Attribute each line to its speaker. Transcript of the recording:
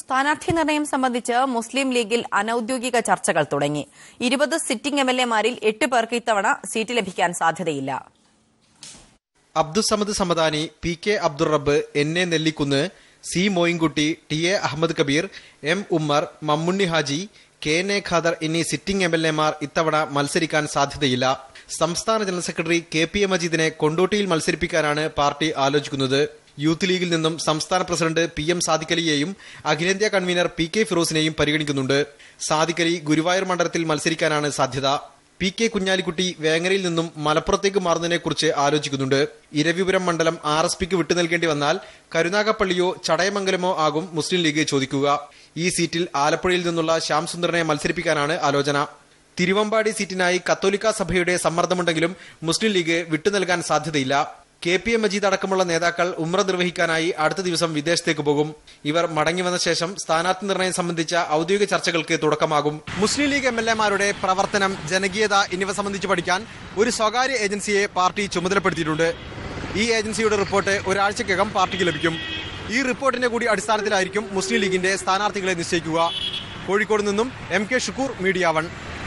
Speaker 1: സ്ഥാനാർത്ഥി നിർണയം സംബന്ധിച്ച് മുസ്ലിം ലീഗിൽ അനൌദ്യോഗിക ചർച്ചകൾ തുടങ്ങി. 20 സിറ്റിംഗ് എംഎൽഎമാരിൽ 8 പേർക്ക് ഇത്തവണ സീറ്റ് ലഭിക്കാൻ സാധ്യതയില്ല.
Speaker 2: അബ്ദുസമദ് സമദാനി, PK അബ്ദുൾ റബ്ബ്, NA Nellikunnu, C Moyinkutty, TA Ahmed Kabir, M Ummer, Mammunni Haji, KNA Khader എന്നീ സിറ്റിംഗ് എംഎൽഎമാർ ഇത്തവണ മത്സരിക്കാൻ സാധ്യതയില്ല. സംസ്ഥാന ജനറൽ സെക്രട്ടറി KP മജീദിനെ കൊണ്ടോട്ടിയിൽ മത്സരിപ്പിക്കാനാണ് പാർട്ടി ആലോചിക്കുന്നത്. യൂത്ത് ലീഗിൽ നിന്നും സംസ്ഥാന പ്രസിഡന്റ് PM സാദിഖ് അലിയെയും അഖിലേന്ത്യാ കൺവീനർ PK ഫിറോസിനെയും പരിഗണിക്കുന്നുണ്ട്. സാദിഖ് അലി ഗുരുവായൂർ മണ്ഡലത്തിൽ മത്സരിക്കാനാണ് സാധ്യത. PK കുഞ്ഞാലിക്കുട്ടി വേങ്ങരയിൽ നിന്നും മലപ്പുറത്തേക്ക് മാറുന്നതിനെക്കുറിച്ച് ആലോചിക്കുന്നുണ്ട്. ഇരവിപുരം മണ്ഡലം RSPക്ക് വിട്ടു നൽകേണ്ടി വന്നാൽ കരുനാഗപ്പള്ളിയോ ചടയമംഗലമോ ആകും മുസ്ലിം ലീഗ് ചോദിക്കുക. ഈ സീറ്റിൽ ആലപ്പുഴയിൽ നിന്നുള്ള ശ്യാം സുന്ദറിനെ മത്സരിപ്പിക്കാനാണ് ആലോചന. തിരുവമ്പാടി സീറ്റിനായി കത്തോലിക്ക സഭയുടെ സമ്മർദ്ദമുണ്ടെങ്കിലും മുസ്ലിം ലീഗ് വിട്ടു നൽകാൻ സാധ്യതയില്ല. KP മജീദ് അടക്കമുള്ള നേതാക്കൾ ഉംറ നിർവഹിക്കാനായി അടുത്ത ദിവസം വിദേശത്തേക്ക് പോകും. ഇവർ മടങ്ങി വന്ന ശേഷം സ്ഥാനാർത്ഥി നിർണയം സംബന്ധിച്ച ഔദ്യോഗിക ചർച്ചകൾക്ക് തുടക്കമാകും. മുസ്ലിം ലീഗ് MLAമാരുടെ പ്രവർത്തനം, ജനകീയത എന്നിവ സംബന്ധിച്ച് പഠിക്കാൻ ഒരു സ്വകാര്യ ഏജൻസിയെ പാർട്ടി ചുമതലപ്പെടുത്തിയിട്ടുണ്ട്. ഈ ഏജൻസിയുടെ റിപ്പോർട്ട് ഒരാഴ്ചക്കകം പാർട്ടിക്ക് ലഭിക്കും. ഈ റിപ്പോർട്ടിന്റെ കൂടി അടിസ്ഥാനത്തിലായിരിക്കും മുസ്ലിം ലീഗിന്റെ സ്ഥാനാർത്ഥികളെ നിശ്ചയിക്കുക. കോഴിക്കോട് നിന്നും MK ഷുക്കൂർ, മീഡിയ 1.